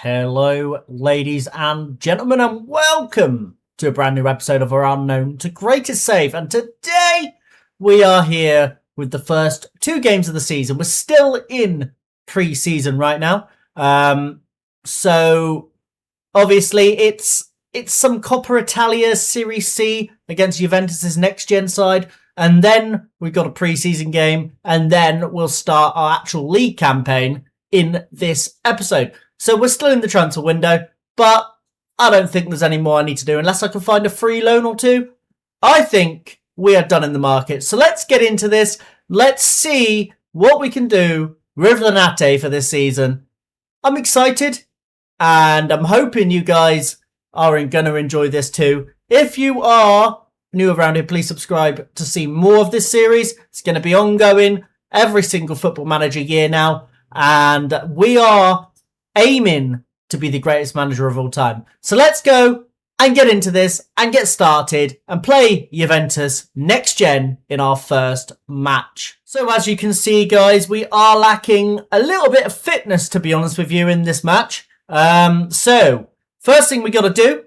Hello, ladies and gentlemen, and welcome to a brand new episode of our Unknown to Greatest Save. And today we are here with the first two games of the season. We're still in pre-season right now. So obviously it's some Coppa Italia Serie C against Juventus's next-gen side. And then we've got a pre-season game. And then we'll start our actual league campaign in this episode. So we're still in the transfer window, but I don't think there's any more I need to do unless I can find a free loan or two. I think we are done in the market. So let's get into this. Let's see what we can do with Renate for this season. I'm excited, and I'm hoping you guys are going to enjoy this too. If you are new around here, please subscribe to see more of this series. It's going to be ongoing every single Football Manager year now, and we are aiming to be the greatest manager of all time. So let's go and get into this and get started and play Juventus next gen in our first match. So as you can see, guys, we are lacking a little bit of fitness, to be honest with you, in this match. So first thing we got to do,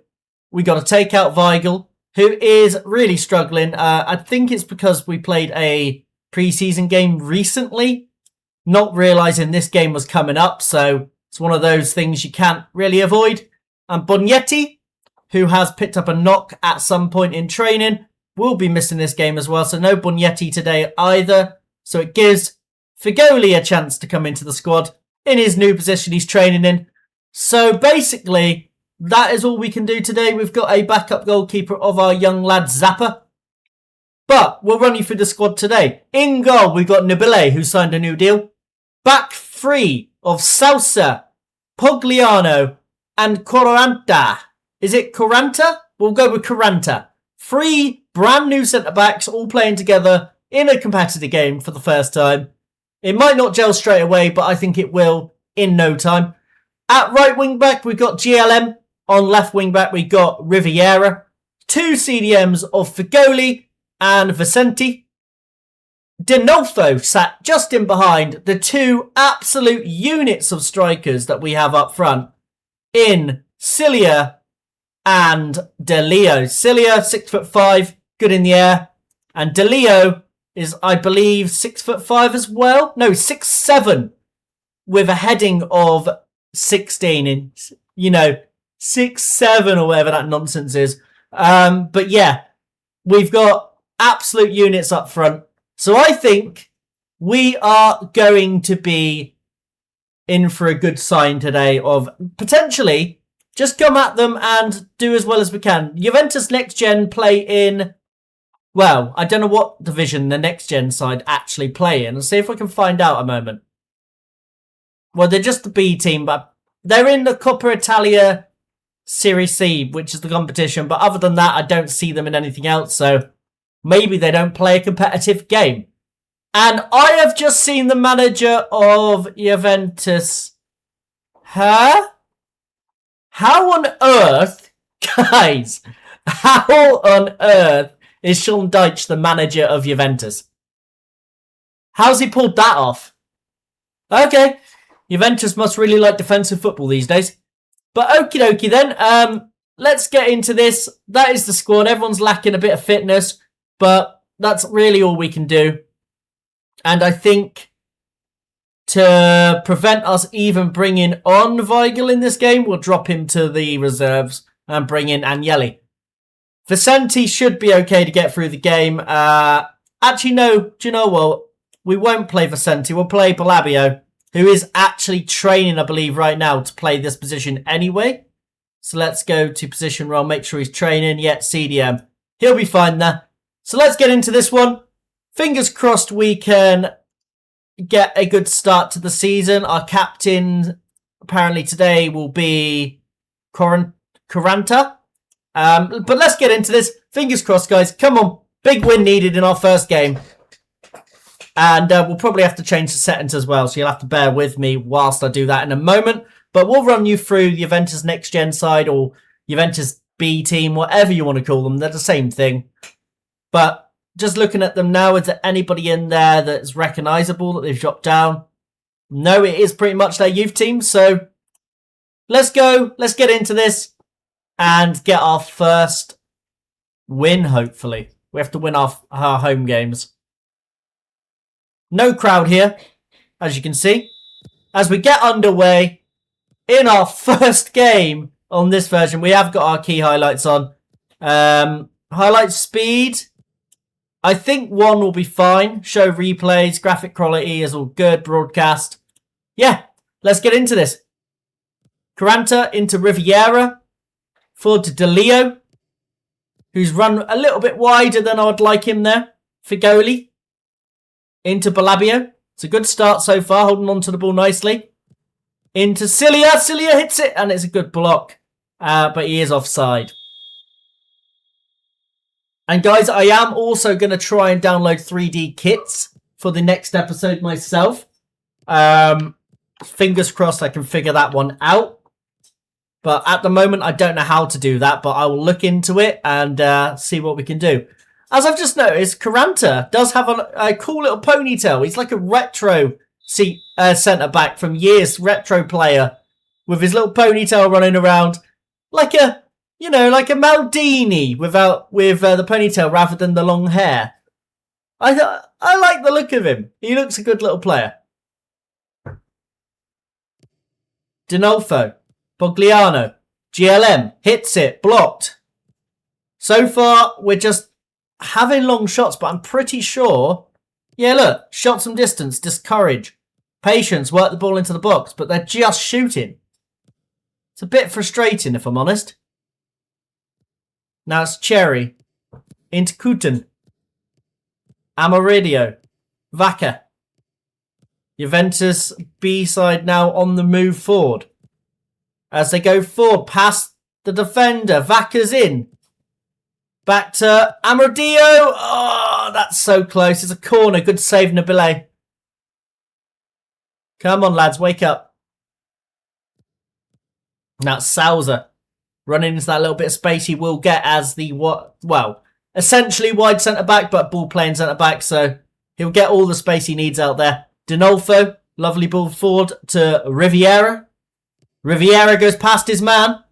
we got to take out Weigl, who is really struggling. I think it's because we played a preseason game recently, not realizing this game was coming up. So it's one of those things you can't really avoid. And Bognetti, who has picked up a knock at some point in training, will be missing this game as well. So no Bognetti today either. So it gives Figoli a chance to come into the squad in his new position he's training in. So basically, that is all we can do today. We've got a backup goalkeeper of our young lad Zappa. But we'll run you through the squad today. In goal, we've got Nubile, who signed a new deal. Back three of Salsa, Pogliano, and Coranta. Is it Coranta? We'll go with Coranta. Three brand new centre-backs all playing together in a competitive game for the first time. It might not gel straight away, but I think it will in no time. At right wing-back, we've got GLM. On left wing-back, we've got Riviera. Two CDMs of Figoli and Vicente. Denolfo sat just in behind the two absolute units of strikers that we have up front in Cilia and DeLeo. Cilia, 6'5", good in the air. And DeLeo is, I believe, 6'5" as well. No, 6'7", with a heading of 16 in, 6'7" or whatever that nonsense is. But yeah, we've got absolute units up front. So I think we are going to be in for a good sign today of potentially just come at them and do as well as we can. Juventus Next Gen play in, well, I don't know what division the Next Gen side actually play in. Let's see if we can find out a moment. Well, they're just the B team, but they're in the Coppa Italia Serie C, which is the competition. But other than that, I don't see them in anything else, so maybe they don't play a competitive game. And I have just seen the manager of Juventus. Huh? How on earth, guys, how on earth is Sean Dyche the manager of Juventus? How's he pulled that off? Okay, Juventus must really like defensive football these days. But okie dokie then, let's get into this. That is the squad. Everyone's lacking a bit of fitness, but that's really all we can do. And I think to prevent us even bringing on Weigl in this game, we'll drop him to the reserves and bring in Agnelli. Vicente should be okay to get through the game. Actually, no. Do you know what? We won't play Vicente. We'll play Balabio, who is actually training, I believe, right now to play this position anyway. So let's go to position role, make sure he's training. Yeah, CDM. He'll be fine there. So let's get into this one. Fingers crossed we can get a good start to the season. Our captain, apparently today, will be Coranta. But let's get into this. Fingers crossed, guys. Come on. Big win needed in our first game. And we'll probably have to change the settings as well. So you'll have to bear with me whilst I do that in a moment. But we'll run you through the Juventus Next Gen side or Juventus B team, whatever you want to call them. They're the same thing. But just looking at them now, is there anybody in there that's recognisable that they've dropped down? No, it is pretty much their youth team. So let's go. Let's get into this and get our first win, hopefully. We have to win our home games. No crowd here, as you can see. As we get underway in our first game on this version, we have got our key highlights on. Highlight speed. I think 1 will be fine. Show replays. Graphic quality is all good. Broadcast. Yeah, let's get into this. Quaranta into Riviera. Forward to De Leo, who's run a little bit wider than I would like him there. Figoli into Balabio. It's a good start so far, holding on to the ball nicely. Into Cilia. Cilia hits it, and it's a good block. But he is offside. And guys, I am also going to try and download 3D kits for the next episode myself. Fingers crossed I can figure that one out. But at the moment, I don't know how to do that, but I will look into it and see what we can do. As I've just noticed, Quaranta does have a cool little ponytail. He's like a retro centre-back from years, retro player, with his little ponytail running around. Like a Maldini with the ponytail rather than the long hair. I like the look of him. He looks a good little player. Dinolfo. Bogliano, GLM, hits it, blocked. So far, we're just having long shots, but I'm pretty sure... Yeah, look, shots from distance, discourage. Patience, work the ball into the box, but they're just shooting. It's a bit frustrating, if I'm honest. Now it's Cherry. Into Kuten. Amoridio. Vaca. Juventus B-side now on the move forward. As they go forward past the defender. Vaca's in. Back to Amorodio. Oh, that's so close. It's a corner. Good save, Nabile. Come on, lads. Wake up. Now it's Sousa. Running into that little bit of space he will get as the, essentially wide centre-back, but ball-playing centre-back. So he'll get all the space he needs out there. Dinolfo. Lovely ball forward to Riviera. Riviera goes past his man.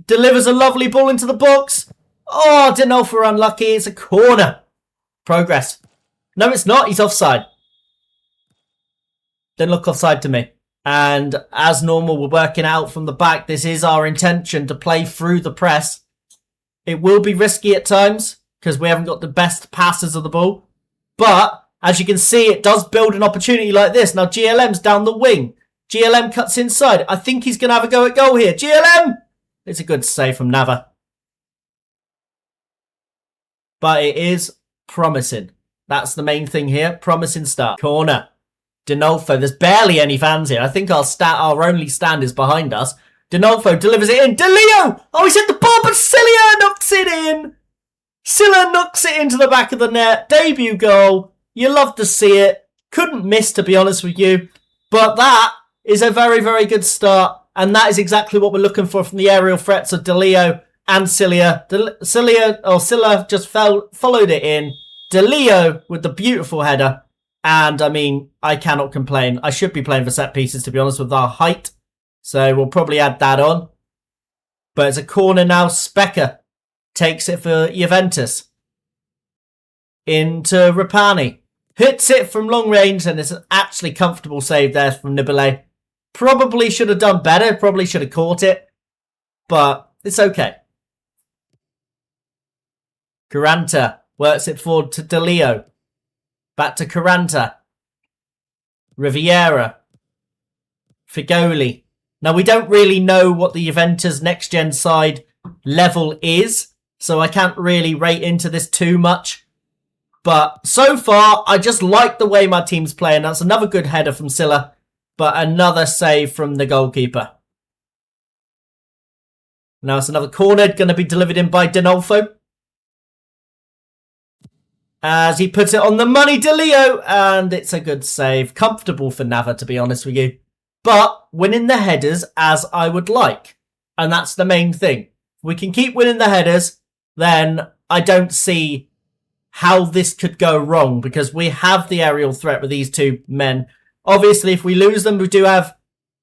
Delivers a lovely ball into the box. Oh, Dinolfo unlucky. It's a corner. Progress. No, it's not. He's offside. Didn't look offside to me. And as normal, we're working out from the back. This is our intention to play through the press. It will be risky at times because we haven't got the best passes of the ball. But as you can see, it does build an opportunity like this. Now GLM's down the wing. GLM cuts inside. I think he's going to have a go at goal here. GLM! It's a good save from Nava. But it is promising. That's the main thing here. Promising start. Corner. Dinolfo. There's barely any fans here. I think our only stand is behind us. Dinolfo delivers it in. De Leo! Oh, he's hit the ball, but Cilia knocks it in. Cilia knocks it into the back of the net. Debut goal. You love to see it. Couldn't miss, to be honest with you. But that is a very, very good start. And that is exactly what we're looking for from the aerial threats of De Leo and Cilia. Cilia just followed it in. De Leo with the beautiful header. And, I mean, I cannot complain. I should be playing for set pieces, to be honest, with our height. So we'll probably add that on. But it's a corner now. Specker takes it for Juventus. Into Rapani. Hits it from long range, and it's an actually comfortable save there from Nibale. Probably should have done better. Probably should have caught it. But it's okay. Quaranta works it forward to De Leo. Back to Quaranta. Riviera. Figoli. Now, we don't really know what the Juventus next-gen side level is, so I can't really rate into this too much. But so far, I just like the way my team's playing. That's another good header from Silla, but another save from the goalkeeper. Now it's another corner, going to be delivered in by Dinolfo. As he puts it on the money, De Leo, and it's a good save. Comfortable for Nava, to be honest with you. But winning the headers as I would like. And that's the main thing. If we can keep winning the headers, then I don't see how this could go wrong, because we have the aerial threat with these two men. Obviously, if we lose them, we do have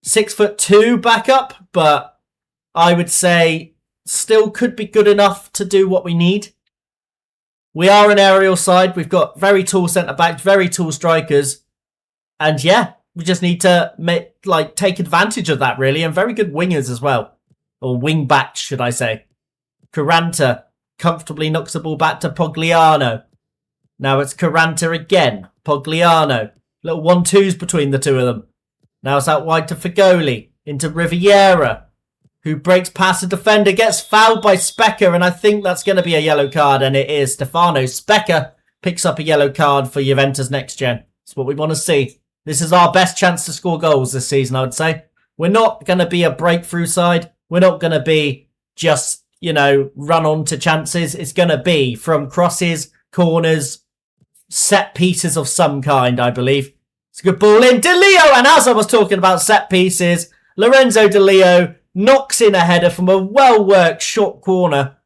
6'2" backup, but I would say still could be good enough to do what we need. We are an aerial side. We've got very tall centre-backs, very tall strikers. And yeah, we just need to take advantage of that, really. And very good wingers as well. Or wing-backs, should I say. Caranta comfortably knocks the ball back to Pogliano. Now it's Caranta again. Pogliano. Little 1-2s between the two of them. Now it's out wide to Figoli. Into Riviera, who breaks past the defender, gets fouled by Specker, and I think that's going to be a yellow card, and it is. Stefano Specker picks up a yellow card for Juventus Next Gen. That's what we want to see. This is our best chance to score goals this season, I would say. We're not going to be a breakthrough side. We're not going to be just, run on to chances. It's going to be from crosses, corners, set pieces of some kind, I believe. It's a good ball in. De Leo, and as I was talking about set pieces, Lorenzo De Leo knocks in a header from a well-worked short corner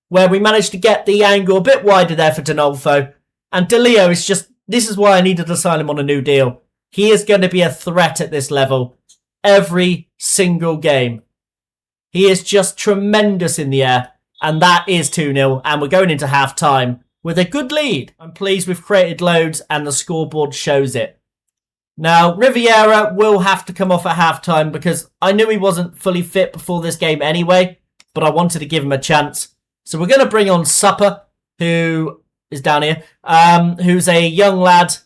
where we managed to get the angle a bit wider there for Dinolfo. And De Leo is just... This is why I needed to sign him on a new deal. He is going to be a threat at this level every single game. He is just tremendous in the air. And that is 2-0. And we're going into half-time with a good lead. I'm pleased we've created loads and the scoreboard shows it. Now, Riviera will have to come off at halftime because I knew he wasn't fully fit before this game anyway, but I wanted to give him a chance. So we're going to bring on Supper, who is down here, who's a young lad,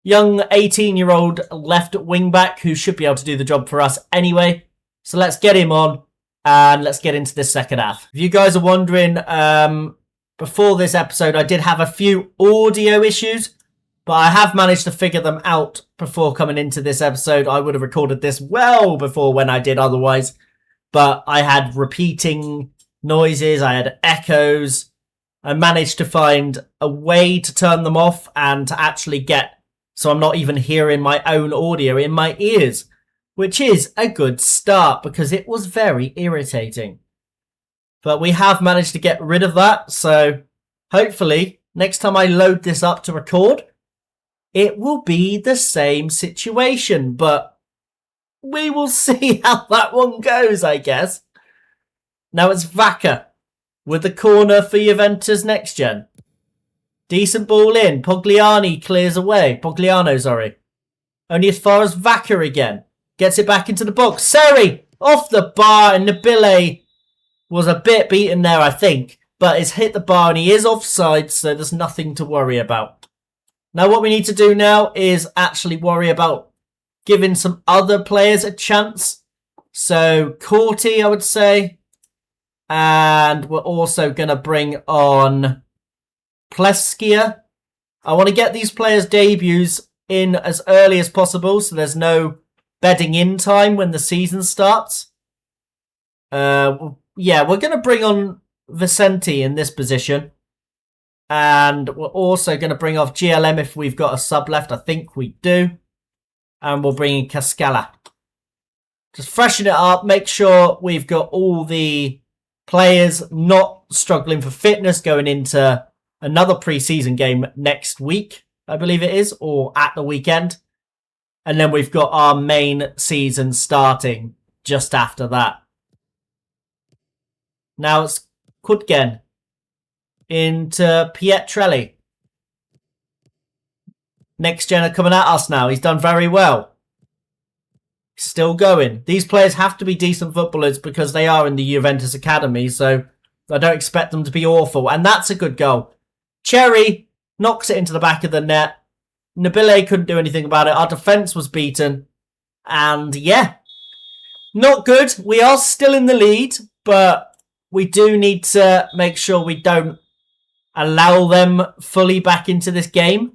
young 18-year-old left wing-back who should be able to do the job for us anyway. So let's get him on and let's get into this second half. If you guys are wondering, before this episode, I did have a few audio issues, but I have managed to figure them out before coming into this episode. I would have recorded this well before when I did otherwise. But I had repeating noises. I had echoes. I managed to find a way to turn them off and to actually get... So I'm not even hearing my own audio in my ears. Which is a good start because it was very irritating. But we have managed to get rid of that. So hopefully next time I load this up to record, it will be the same situation, but we will see how that one goes, I guess. Now it's Vaca with the corner for Juventus Next Gen. Decent ball in. Pogliano clears away. Only as far as Vaca again. Gets it back into the box. Seri off the bar, and Nabile was a bit beaten there, I think. But it's hit the bar and he is offside, so there's nothing to worry about. Now, what we need to do now is actually worry about giving some other players a chance. So, Corti, I would say. And we're also going to bring on Pleskia. I want to get these players' debuts in as early as possible, so there's no bedding in time when the season starts. We're going to bring on Vicente in this position. And we're also going to bring off GLM if we've got a sub left. I think we do. And we'll bring in Cascala. Just freshen it up. Make sure we've got all the players not struggling for fitness going into another pre-season game next week, I believe it is, or at the weekend. And then we've got our main season starting just after that. Now it's Kudgen into Pietrelli. Next Gen are coming at us now. He's done very well. Still going. These players have to be decent footballers because they are in the Juventus Academy, so I don't expect them to be awful. And that's a good goal. Cherry knocks it into the back of the net. Nabile couldn't do anything about it. Our defence was beaten. And yeah, not good. We are still in the lead, but we do need to make sure we don't allow them fully back into this game.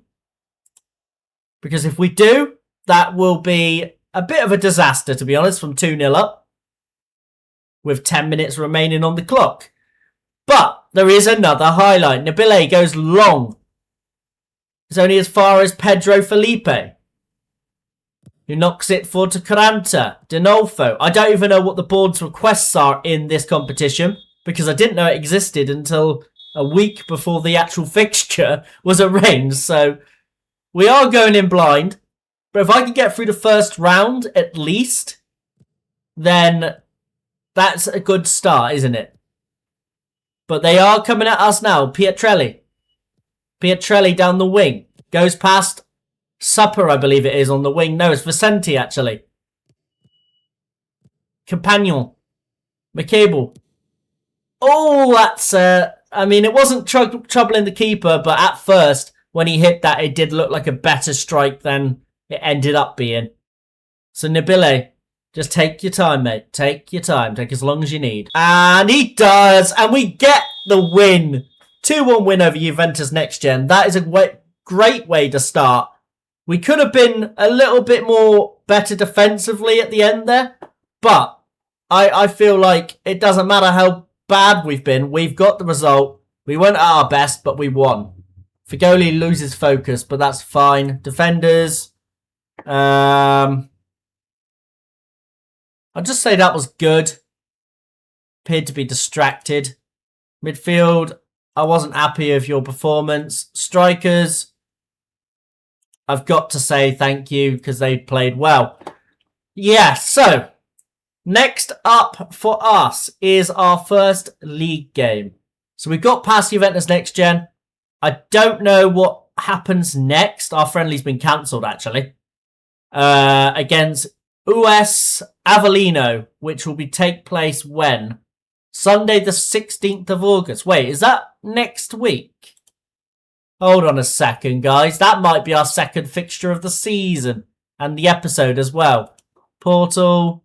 Because if we do, that will be a bit of a disaster, to be honest, from 2-0 up. With 10 minutes remaining on the clock. But there is another highlight. Nabile goes long. It's only as far as Pedro Felipe, who knocks it forward to Caranta. Dinolfo. I don't even know what the board's requests are in this competition, because I didn't know it existed until a week before the actual fixture was arranged. So we are going in blind. But if I can get through the first round, at least, then That's a good start, isn't it? But they are coming at us now. Pietrelli down the wing. Goes past Supper, I believe it is, on the wing. No, it's Vicente, actually. Compagnon. McCable. Oh, that's... I mean, it wasn't troubling the keeper, but at first, when he hit that, it did look like a better strike than it ended up being. So Nabile, just take your time, mate. Take your time. Take as long as you need. And he does. And we get the win. 2-1 win over Juventus Next Gen. That is a great way to start. We could have been a little bit more better defensively at the end there. But I feel like it doesn't matter how bad we've been. We've got the result. We weren't at our best, but we won. Figoli loses focus, but that's fine. Defenders. I'll just say that was good. Appeared to be distracted. Midfield, I wasn't happy with your performance. Strikers, I've got to say thank you because they played well. Yeah, so next up for us is our first league game. So we've got past Juventus Next Gen. I don't know what happens next. Our friendly's been cancelled, actually. Against US Avellino, which will take place when? Sunday the 16th of August. Wait, is that next week? Hold on a second, guys. That might be our second fixture of the season. And the episode as well. Portal.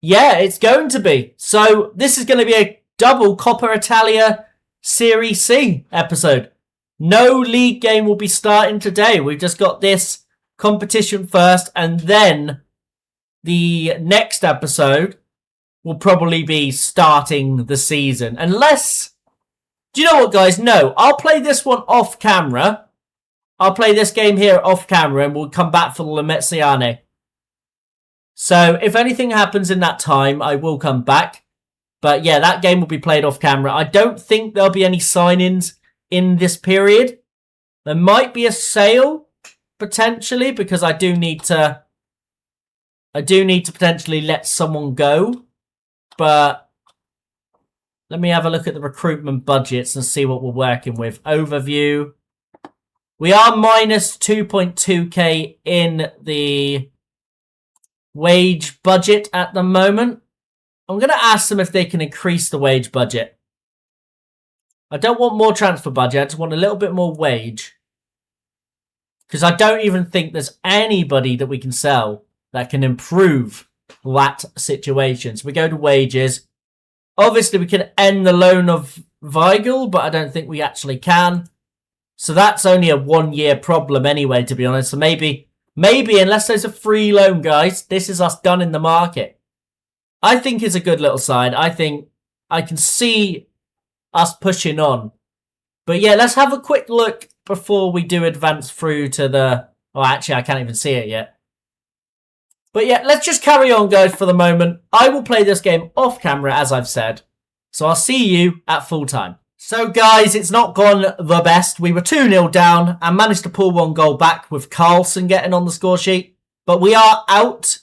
Yeah, it's going to be. So this is going to be a double Coppa Italia Serie C episode. No league game will be starting today. We've just got this competition first, and then the next episode will probably be starting the season. Unless, do you know what, guys? No, I'll play this one off camera. I'll play this game here off camera, and we'll come back for the Lameziane. So if anything happens in that time, I will come back. But yeah, that game will be played off camera. I don't think there'll be any sign-ins in this period. There might be a sale, potentially, because I do need to potentially let someone go. But let me have a look at the recruitment budgets and see what we're working with. Overview. We are minus 2.2k in the wage budget at the moment. I'm going to ask them if they can increase the wage budget. I don't want more transfer budget. I just want a little bit more wage. Because I don't even think there's anybody that we can sell that can improve that situation. So we go to wages. Obviously, we can end the loan of Weigl, but I don't think we actually can. So that's only a 1 year problem anyway, to be honest. So maybe, unless there's a free loan, guys, this is us done in the market. I think it's a good little side. I think I can see us pushing on. But yeah, let's have a quick look before we do advance through to the... Oh, actually, I can't even see it yet. But yeah, let's just carry on, guys, for the moment. I will play this game off camera, as I've said. So I'll see you at full time. So, guys, it's not gone the best. We were 2-0 down and managed to pull 1 goal back with Carlson getting on the score sheet. But we are out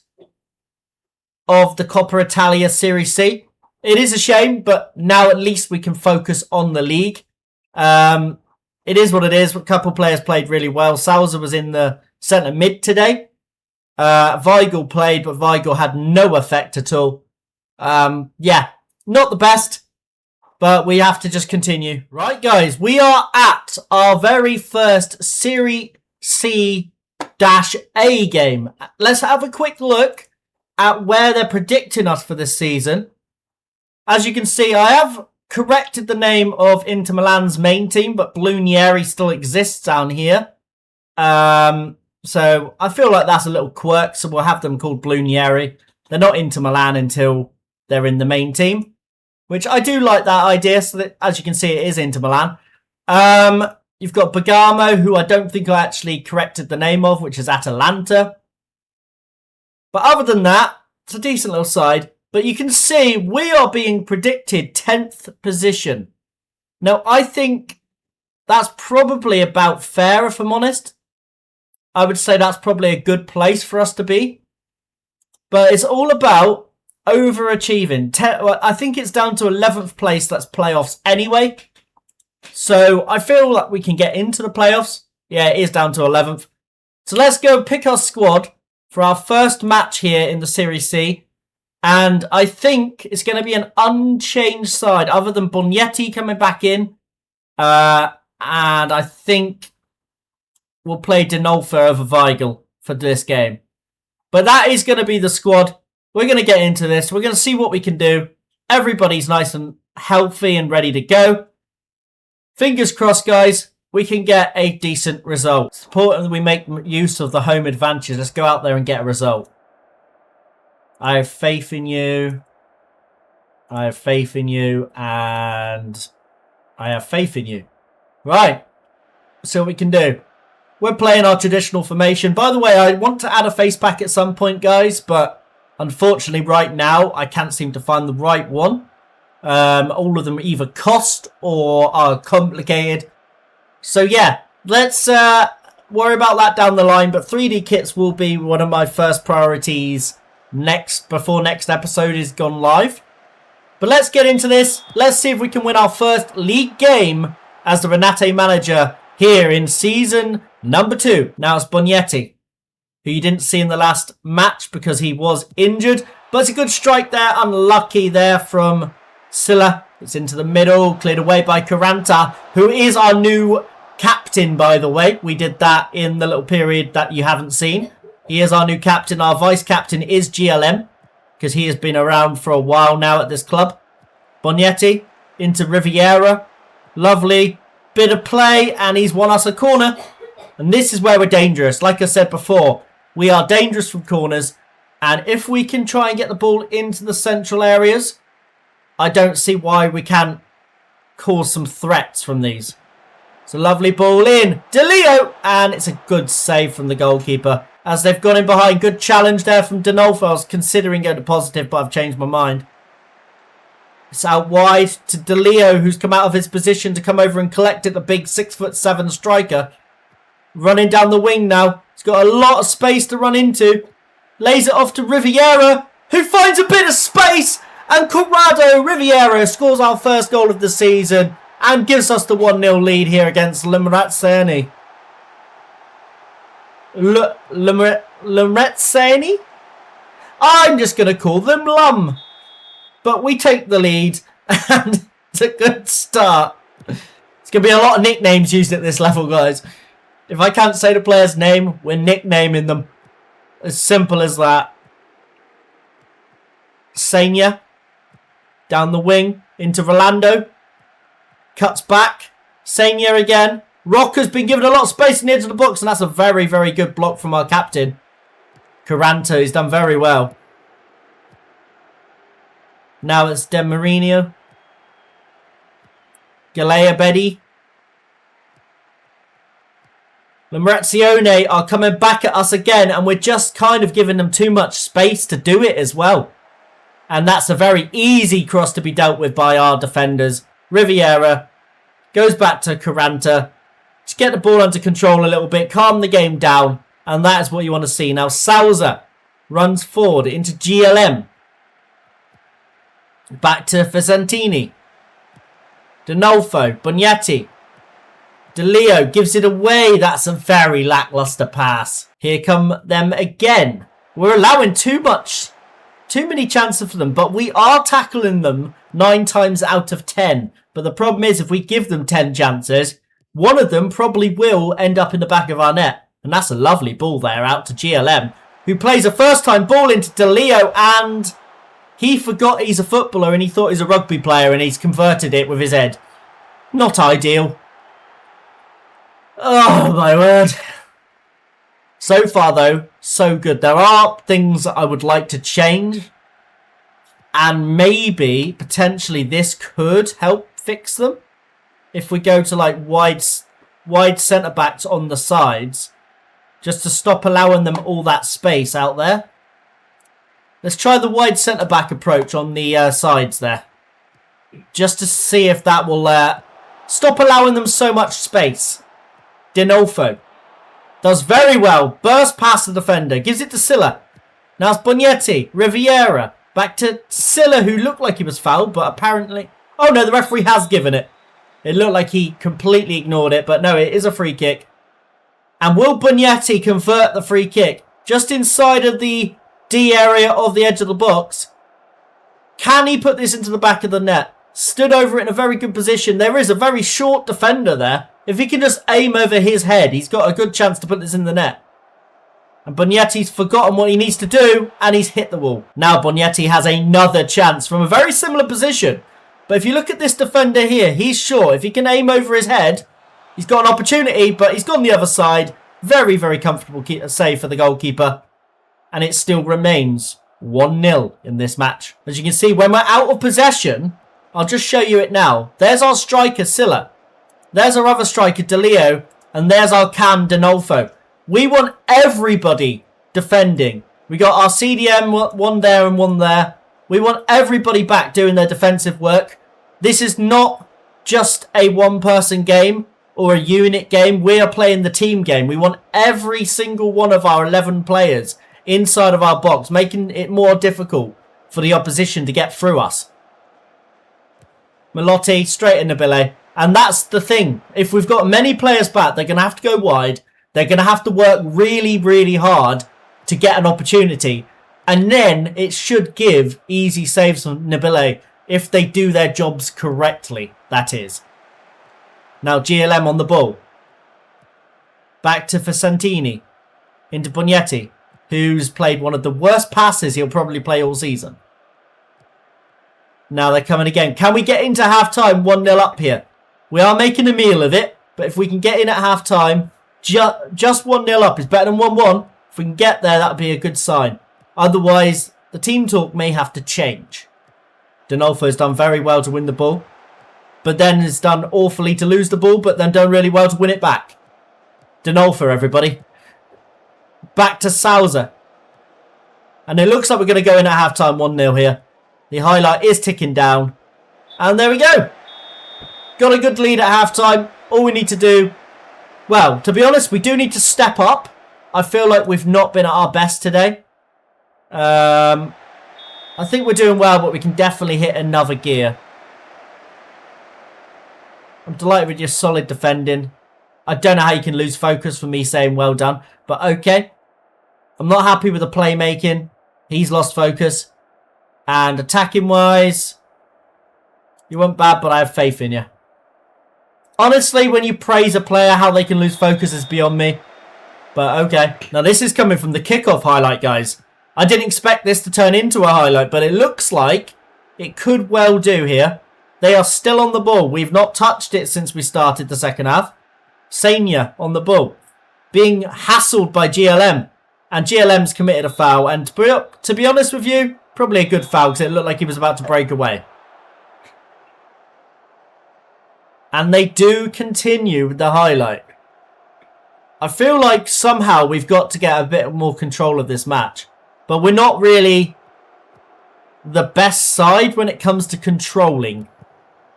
of the Coppa Italia Serie C. It is a shame, but now at least we can focus on the league. It is what it is. A couple of players played really well. Salza was in the centre mid today. Weigl played, but Weigl had no effect at all. Yeah, not the best, but we have to just continue. Right, guys, we are at our very first Serie C-A game. Let's have a quick look at where they're predicting us for this season. As you can see, I have corrected the name of Inter Milan's main team, but Blunieri still exists down here. So I feel like that's a little quirk, so we'll have them called Blunieri. They're not Inter Milan until they're in the main team, which I do like that idea. So that, as you can see, it is Inter Milan. You've got Bergamo, who I don't think I actually corrected the name of, which is Atalanta. But other than that, it's a decent little side. But you can see we are being predicted 10th position. Now, I think that's probably about fair, if I'm honest. I would say that's probably a good place for us to be. But it's all about overachieving. I think it's down to 11th place. That's playoffs anyway. So I feel like we can get into the playoffs. Yeah, it is down to 11th. So let's go pick our squad for our first match here in the Serie C. And I think it's going to be an unchanged side other than Bognetti coming back in. And I think we'll play Dinolfo over Weigl for this game. But that is going to be the squad. We're going to get into this. We're going to see what we can do. Everybody's nice and healthy and ready to go. Fingers crossed, guys. We can get a decent result. It's important that we make use of the home advantage. Let's go out there and get a result. I have faith in you. I have faith in you. And I have faith in you. Right. Let's see what we can do. We're playing our traditional formation. By the way, I want to add a face pack at some point, guys. But unfortunately, right now, I can't seem to find the right one. All of them either cost or are complicated. So yeah, let's worry about that down the line. But 3D kits will be one of my first priorities before next episode is gone live. But let's get into this. Let's see if we can win our first league game as the Renate manager here in season number 2. Now it's Bognetti, who you didn't see in the last match because he was injured. But it's a good strike there. Unlucky there from Silla. It's into the middle, cleared away by Caranta, who is our new captain, by the way. We did that in the little period that you haven't seen. He is our new captain. Our vice-captain is GLM, because he has been around for a while now at this club. Bognetti into Riviera. Lovely bit of play, and he's won us a corner. And this is where we're dangerous. Like I said before, we are dangerous from corners. And if we can try and get the ball into the central areas, I don't see why we can't cause some threats from these. It's a lovely ball in. DeLeo! And it's a good save from the goalkeeper. As they've gone in behind. Good challenge there from Dinolfo. I was considering going to positive, but I've changed my mind. It's out wide to DeLeo, who's come out of his position to come over and collect it. The big 6'7" striker. Running down the wing now. He's got a lot of space to run into. Lays it off to Riviera, who finds a bit of space. And Corrado Riviera scores our first goal of the season and gives us the 1-0 lead here against Limerazzani. Limerazzani? I'm just going to call them Lum. But we take the lead and it's a good start. It's going to be a lot of nicknames used at this level, guys. If I can't say the player's name, we're nicknaming them. As simple as that. Senya. Down the wing into Rolando. Cuts back. Senya again. Rocker's been given a lot of space in the edge of the box, and that's a very, very good block from our captain. Caranta, he's done very well. Now it's De Marino. Galea Betty. Limerazione are coming back at us again, and we're just kind of giving them too much space to do it as well. And that's a very easy cross to be dealt with by our defenders. Riviera goes back to Caranta. Just get the ball under control a little bit. Calm the game down. And that is what you want to see. Now Salza runs forward into GLM. Back to Fazantini. Dinolfo. Bognetti. DeLeo gives it away. That's a very lackluster pass. Here come them again. We're allowing too many chances for them, but we are tackling them 9 times out of 10. But the problem is, if we give them 10 chances, one of them probably will end up in the back of our net. And that's a lovely ball there out to GLM, who plays a first-time ball into DeLeo, and he forgot he's a footballer and he thought he's a rugby player, and he's converted it with his head. Not ideal. Oh, my word. So far, though, so good. There are things that I would like to change. And maybe, potentially, this could help fix them. If we go to, like, wide centre-backs on the sides. Just to stop allowing them all that space out there. Let's try the wide centre-back approach on the sides there. Just to see if that will stop allowing them so much space. Dinolfo. Does very well. Burst past the defender. Gives it to Silla. Now it's Bognetti. Riviera. Back to Silla, who looked like he was fouled, but apparently... Oh, no, the referee has given it. It looked like he completely ignored it, but no, it is a free kick. And will Bugnetti convert the free kick just inside of the D area of the edge of the box? Can he put this into the back of the net? Stood over it in a very good position. There is a very short defender there. If he can just aim over his head, he's got a good chance to put this in the net. And Bugnetti's forgotten what he needs to do, and he's hit the wall. Now Bugnetti has another chance from a very similar position. But if you look at this defender here, he's short. If he can aim over his head, he's got an opportunity, but he's gone the other side. Very, very comfortable save for the goalkeeper. And it still remains 1-0 in this match. As you can see, when we're out of possession, I'll just show you it now. There's our striker, Silla. There's our other striker, De Leo. And there's our Cam, Dinolfo. We want everybody defending. We got our CDM, one there and one there. We want everybody back doing their defensive work. This is not just a one-person game or a unit game. We are playing the team game. We want every single one of our 11 players inside of our box, making it more difficult for the opposition to get through us. Melotti, straight in Nabile. And that's the thing. If we've got many players back, they're going to have to go wide. They're going to have to work really, really hard to get an opportunity. And then it should give easy saves from Nabile if they do their jobs correctly, that is. Now GLM on the ball. Back to Facentini. Into Bugnetti, who's played one of the worst passes he'll probably play all season. Now they're coming again. Can we get into half-time 1-0 up here? We are making a meal of it, but if we can get in at half-time, just 1-0 up is better than 1-1. If we can get there, that would be a good sign. Otherwise, the team talk may have to change. Dinolfo's done very well to win the ball, but then has done awfully to lose the ball, but then done really well to win it back. Dinolfo, everybody. Back to Sousa. And it looks like we're going to go in at half-time 1-0 here. The highlight is ticking down. And there we go. Got a good lead at half-time. All we need to do... Well, to be honest, we do need to step up. I feel like we've not been at our best today. I think we're doing well, but we can definitely hit another gear. I'm delighted with your solid defending. I don't know how you can lose focus for me saying well done, but okay. I'm not happy with the playmaking. He's lost focus. And attacking-wise, you weren't bad, but I have faith in you. Honestly, when you praise a player, how they can lose focus is beyond me. But okay. Now, this is coming from the kickoff highlight, guys. I didn't expect this to turn into a highlight, but it looks like it could well do here. They are still on the ball. We've not touched it since we started the second half. Sanya on the ball. Being hassled by GLM. And GLM's committed a foul. And to be honest with you, probably a good foul because it looked like he was about to break away. And they do continue with the highlight. I feel like somehow we've got to get a bit more control of this match. But we're not really the best side when it comes to controlling.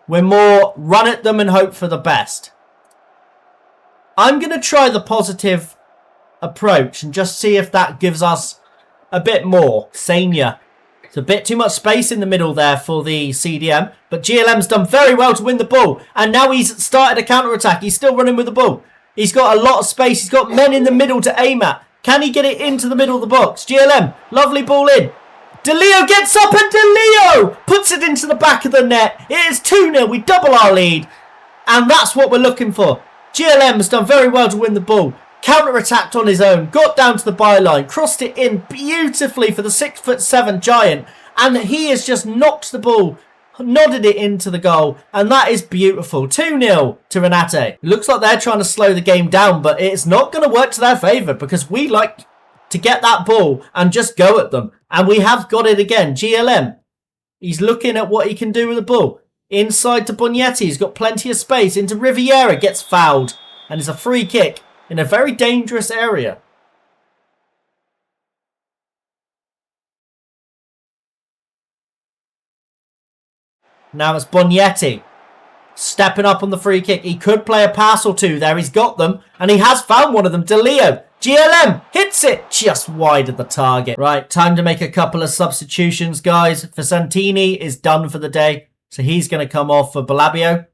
We're more run at them and hope for the best. I'm going to try the positive approach and just see if that gives us a bit more. Sanya. It's a bit too much space in the middle there for the CDM. But GLM's done very well to win the ball. And now he's started a counter-attack. He's still running with the ball. He's got a lot of space. He's got men in the middle to aim at. Can he get it into the middle of the box? GLM, lovely ball in. De Leo gets up and De Leo puts it into the back of the net. It is 2-0. We double our lead. And that's what we're looking for. GLM has done very well to win the ball. Counter-attacked on his own. Got down to the byline. Crossed it in beautifully for the 6'7" giant. And he has just knocked the ball. Nodded it into the goal. And that is beautiful. 2-0 to Renate. Looks like they're trying to slow the game down. But it's not going to work to their favour. Because we like to get that ball and just go at them. And we have got it again. GLM. He's looking at what he can do with the ball. Inside to Bugnetti. He's got plenty of space. Into Riviera. Gets fouled. And it's a free kick in a very dangerous area. Now it's Bugnetti. Stepping up on the free kick. He could play a pass or two there. He's got them. And he has found one of them. De Leo GLM hits it just wide of the target. Right, time to make a couple of substitutions, guys. Vicentini is done for the day, so he's going to come off for Balabio.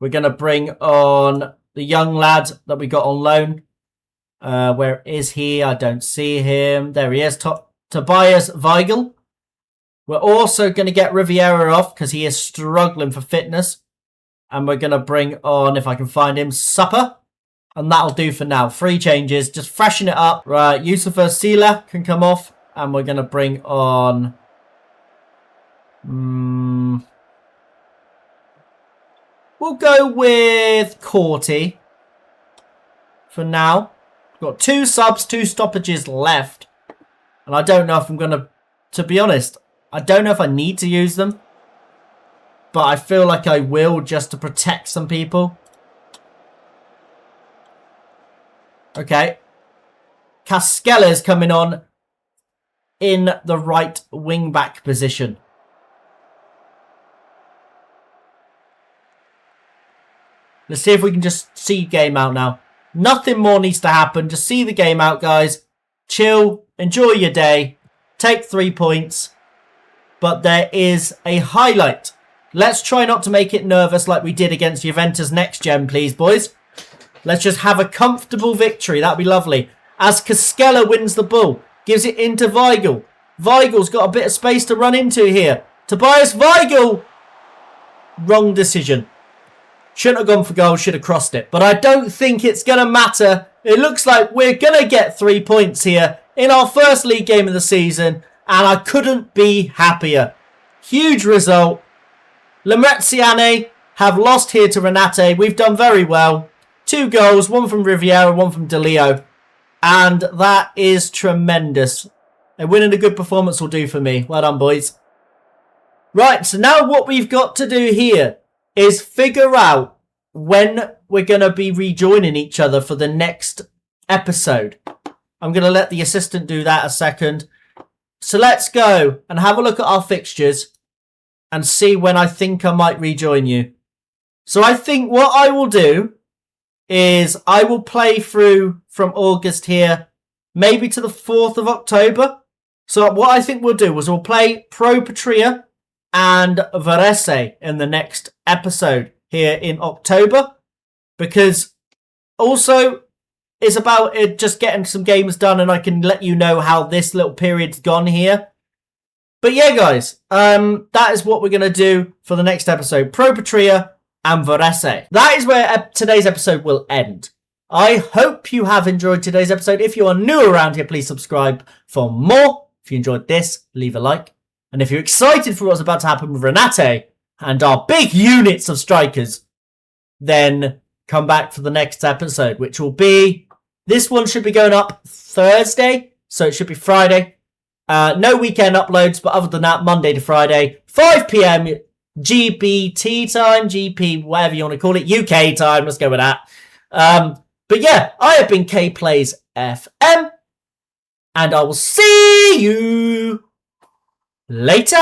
We're going to bring on the young lad that we got on loan. Where is he? I don't see him. There he is, Tobias Weigel. We're also going to get Riviera off because he is struggling for fitness. And we're going to bring on, if I can find him, Supper. And that'll do for now. 3 changes. Just freshen it up. Right, Yusufa Sila can come off. And we're going to bring on... we'll go with Corti for now. We've got 2 subs, 2 stoppages left. And I don't know if I'm going to be honest, I don't know if I need to use them. But I feel like I will just to protect some people. Okay. Cascella is coming on in the right wing-back position. Let's see if we can just see game out now. Nothing more needs to happen. Just see the game out, guys. Chill. Enjoy your day. Take 3 points. But there is a highlight. Let's try not to make it nervous like we did against Juventus Next Gen, please, boys. Let's just have a comfortable victory. That'd be lovely. As Cascella wins the ball. Gives it into Weigel. Weigel's got a bit of space to run into here. Tobias Weigel. Wrong decision. Shouldn't have gone for goal. Should have crossed it. But I don't think it's going to matter. It looks like we're going to get 3 points here in our first league game of the season. And I couldn't be happier. Huge result. Lamreziane have lost here to Renate. We've done very well. 2 goals, 1 from Riviera, 1 from De Leo. And that is tremendous. A win and a good performance will do for me. Well done, boys. Right, so now what we've got to do here is figure out when we're going to be rejoining each other for the next episode. I'm going to let the assistant do that a second. So let's go and have a look at our fixtures and see when I think I might rejoin you. So I think what I will do is I will play through from August here, maybe to the 4th of October. So what I think we'll do is we'll play Pro Patria and Varese in the next episode here in October. Because also it's about it just getting some games done and I can let you know how this little period's gone here. But yeah, guys, that is what we're going to do for the next episode. Pro Patria and Varese. That is where today's episode will end. I hope you have enjoyed today's episode. If you are new around here, please subscribe for more. If you enjoyed this, leave a like. And if you're excited for what's about to happen with Renate and our big units of strikers, then come back for the next episode, which will be... This one should be going up Thursday, so it should be Friday. No weekend uploads, but other than that, Monday to Friday, 5 p.m. GBT time, GP, whatever you want to call it, UK time, let's go with that. But yeah, I have been K-PlaysFM, and I will see you later.